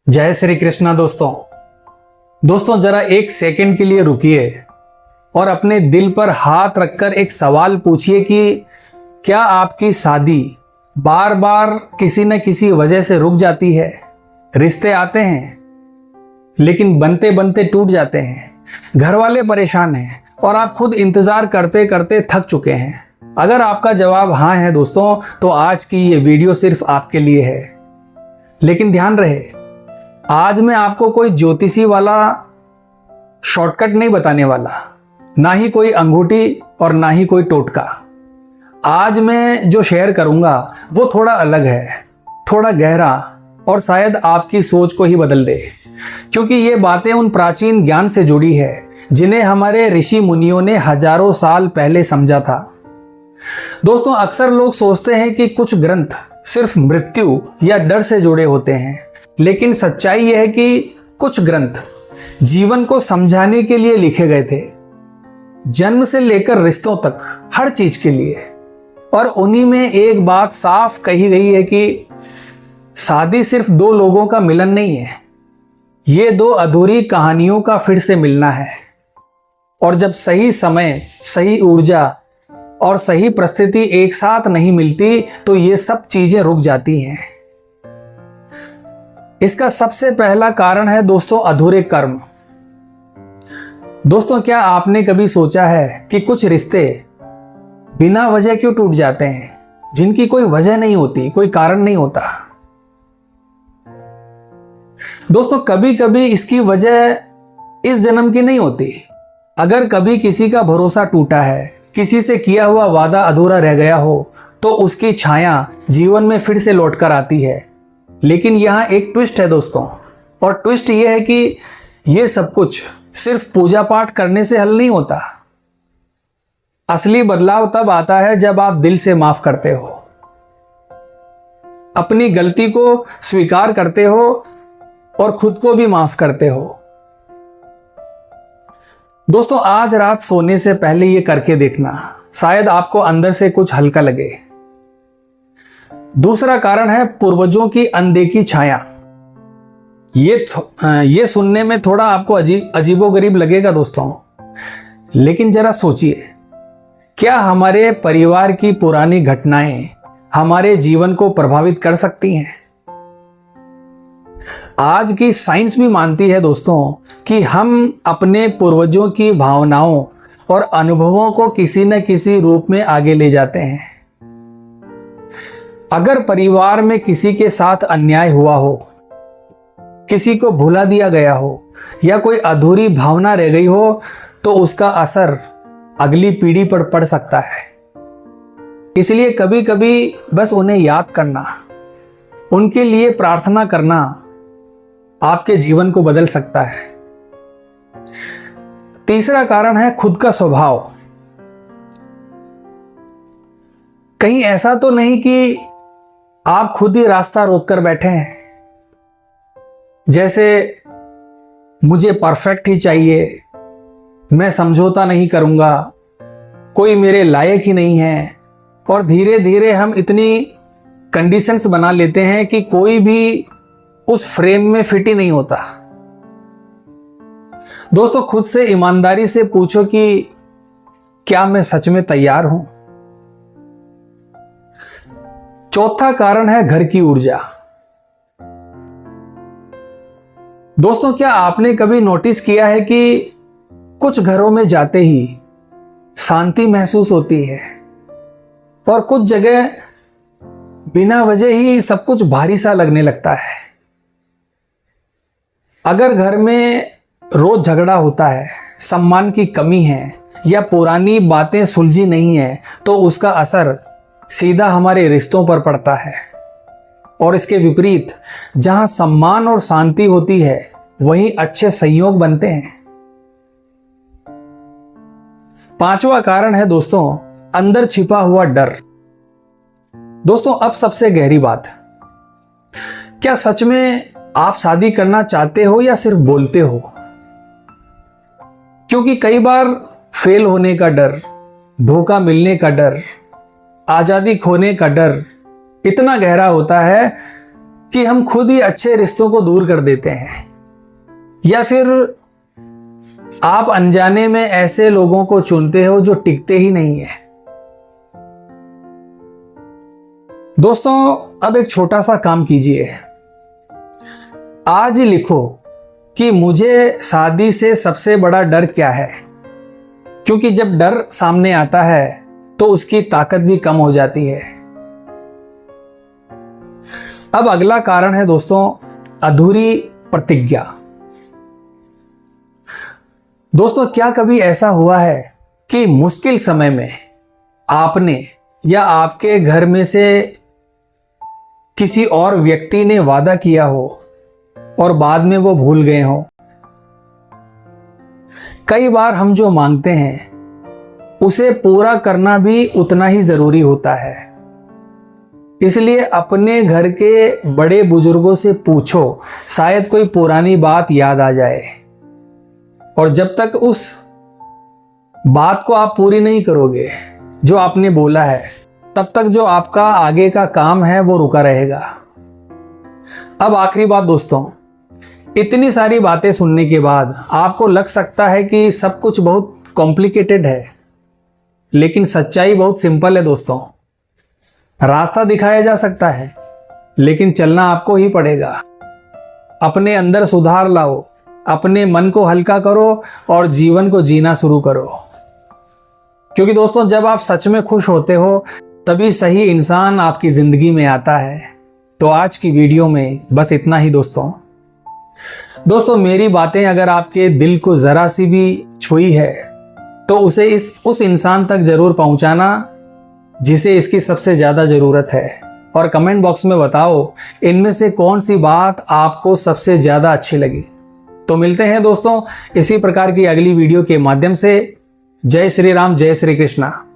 जय श्री कृष्णा। दोस्तों जरा एक सेकंड के लिए रुकिए और अपने दिल पर हाथ रखकर एक सवाल पूछिए कि क्या आपकी शादी बार बार किसी न किसी वजह से रुक जाती है। रिश्ते आते हैं लेकिन बनते बनते टूट जाते हैं, घर वाले परेशान हैं और आप खुद इंतजार करते करते थक चुके हैं। अगर आपका जवाब हाँ है दोस्तों, तो आज की ये वीडियो सिर्फ आपके लिए है। लेकिन ध्यान रहे, आज मैं आपको कोई ज्योतिषी वाला शॉर्टकट नहीं बताने वाला, ना ही कोई अंगूठी और ना ही कोई टोटका। आज मैं जो शेयर करूंगा वो थोड़ा अलग है, थोड़ा गहरा और शायद आपकी सोच को ही बदल दे, क्योंकि ये बातें उन प्राचीन ज्ञान से जुड़ी है जिन्हें हमारे ऋषि मुनियों ने हजारों साल पहले समझा था। दोस्तों अक्सर लोग सोचते हैं कि कुछ ग्रंथ सिर्फ मृत्यु या डर से जुड़े होते हैं, लेकिन सच्चाई यह है कि कुछ ग्रंथ जीवन को समझाने के लिए लिखे गए थे, जन्म से लेकर रिश्तों तक, हर चीज के लिए। और उन्हीं में एक बात साफ कही गई है कि शादी सिर्फ दो लोगों का मिलन नहीं है, ये दो अधूरी कहानियों का फिर से मिलना है। और जब सही समय, सही ऊर्जा और सही परिस्थिति एक साथ नहीं मिलती तो ये सब चीजें रुक जाती हैं। इसका सबसे पहला कारण है दोस्तों अधूरे कर्म। दोस्तों क्या आपने कभी सोचा है कि कुछ रिश्ते बिना वजह क्यों टूट जाते हैं, जिनकी कोई वजह नहीं होती, कोई कारण नहीं होता। दोस्तों कभी कभी इसकी वजह इस जन्म की नहीं होती। अगर कभी किसी का भरोसा टूटा है, किसी से किया हुआ वादा अधूरा रह गया हो, तो उसकी छाया जीवन में फिर से लौट कर आती है। लेकिन यहां एक ट्विस्ट है दोस्तों, और ट्विस्ट यह है कि यह सब कुछ सिर्फ पूजा पाठ करने से हल नहीं होता। असली बदलाव तब आता है जब आप दिल से माफ करते हो, अपनी गलती को स्वीकार करते हो और खुद को भी माफ करते हो। दोस्तों आज रात सोने से पहले ये करके देखना, शायद आपको अंदर से कुछ हल्का लगे। दूसरा कारण है पूर्वजों की अनदेखी छाया। ये सुनने में थोड़ा आपको अजीबोगरीब लगेगा दोस्तों, लेकिन जरा सोचिए, क्या हमारे परिवार की पुरानी घटनाएं हमारे जीवन को प्रभावित कर सकती हैं? आज की साइंस भी मानती है दोस्तों कि हम अपने पूर्वजों की भावनाओं और अनुभवों को किसी न किसी रूप में आगे ले जाते हैं। अगर परिवार में किसी के साथ अन्याय हुआ हो, किसी को भुला दिया गया हो या कोई अधूरी भावना रह गई हो, तो उसका असर अगली पीढ़ी पर पड़ सकता है। इसलिए कभी कभी बस उन्हें याद करना, उनके लिए प्रार्थना करना आपके जीवन को बदल सकता है। तीसरा कारण है खुद का स्वभाव। कहीं ऐसा तो नहीं कि आप खुद ही रास्ता रोककर बैठे हैं, जैसे मुझे परफेक्ट ही चाहिए, मैं समझौता नहीं करूंगा, कोई मेरे लायक ही नहीं है। और धीरे धीरे हम इतनी कंडीशंस बना लेते हैं कि कोई भी उस फ्रेम में फिट ही नहीं होता। दोस्तों खुद से ईमानदारी से पूछो कि क्या मैं सच में तैयार हूं। चौथा कारण है घर की ऊर्जा। दोस्तों क्या आपने कभी नोटिस किया है कि कुछ घरों में जाते ही शांति महसूस होती है और कुछ जगह बिना वजह ही सब कुछ भारी सा लगने लगता है। अगर घर में रोज झगड़ा होता है, सम्मान की कमी है या पुरानी बातें सुलझी नहीं है, तो उसका असर सीधा हमारे रिश्तों पर पड़ता है। और इसके विपरीत जहां सम्मान और शांति होती है, वहीं अच्छे संयोग बनते हैं। पांचवा कारण है दोस्तों अंदर छिपा हुआ डर। दोस्तों अब सबसे गहरी बात, क्या सच में आप शादी करना चाहते हो या सिर्फ बोलते हो? क्योंकि कई बार फेल होने का डर, धोखा मिलने का डर, आजादी खोने का डर इतना गहरा होता है कि हम खुद ही अच्छे रिश्तों को दूर कर देते हैं, या फिर आप अनजाने में ऐसे लोगों को चुनते हो जो टिकते ही नहीं है। दोस्तों, अब एक छोटा सा काम कीजिए। आज ही लिखो कि मुझे शादी से सबसे बड़ा डर क्या है, क्योंकि जब डर सामने आता है तो उसकी ताकत भी कम हो जाती है। अब अगला कारण है दोस्तों, अधूरी प्रतिज्ञा। दोस्तों, क्या कभी ऐसा हुआ है कि मुश्किल समय में आपने या आपके घर में से किसी और व्यक्ति ने वादा किया हो और बाद में वो भूल गए हो? कई बार हम जो मांगते हैं उसे पूरा करना भी उतना ही जरूरी होता है। इसलिए अपने घर के बड़े बुजुर्गों से पूछो, शायद कोई पुरानी बात याद आ जाए। और जब तक उस बात को आप पूरी नहीं करोगे जो आपने बोला है, तब तक जो आपका आगे का काम है वो रुका रहेगा। अब आखिरी बात दोस्तों, इतनी सारी बातें सुनने के बाद आपको लग सकता है कि सब कुछ बहुत कॉम्प्लिकेटेड है, लेकिन सच्चाई बहुत सिंपल है दोस्तों। रास्ता दिखाया जा सकता है, लेकिन चलना आपको ही पड़ेगा। अपने अंदर सुधार लाओ, अपने मन को हल्का करो और जीवन को जीना शुरू करो। क्योंकि दोस्तों, जब आप सच में खुश होते हो तभी सही इंसान आपकी जिंदगी में आता है। तो आज की वीडियो में बस इतना ही दोस्तों, मेरी बातें अगर आपके दिल को जरा सी भी छुई है तो उसे उस इंसान तक जरूर पहुंचाना जिसे इसकी सबसे ज्यादा जरूरत है। और कमेंट बॉक्स में बताओ इनमें से कौन सी बात आपको सबसे ज्यादा अच्छी लगी। तो मिलते हैं दोस्तों इसी प्रकार की अगली वीडियो के माध्यम से। जय श्री राम, जय श्री कृष्णा।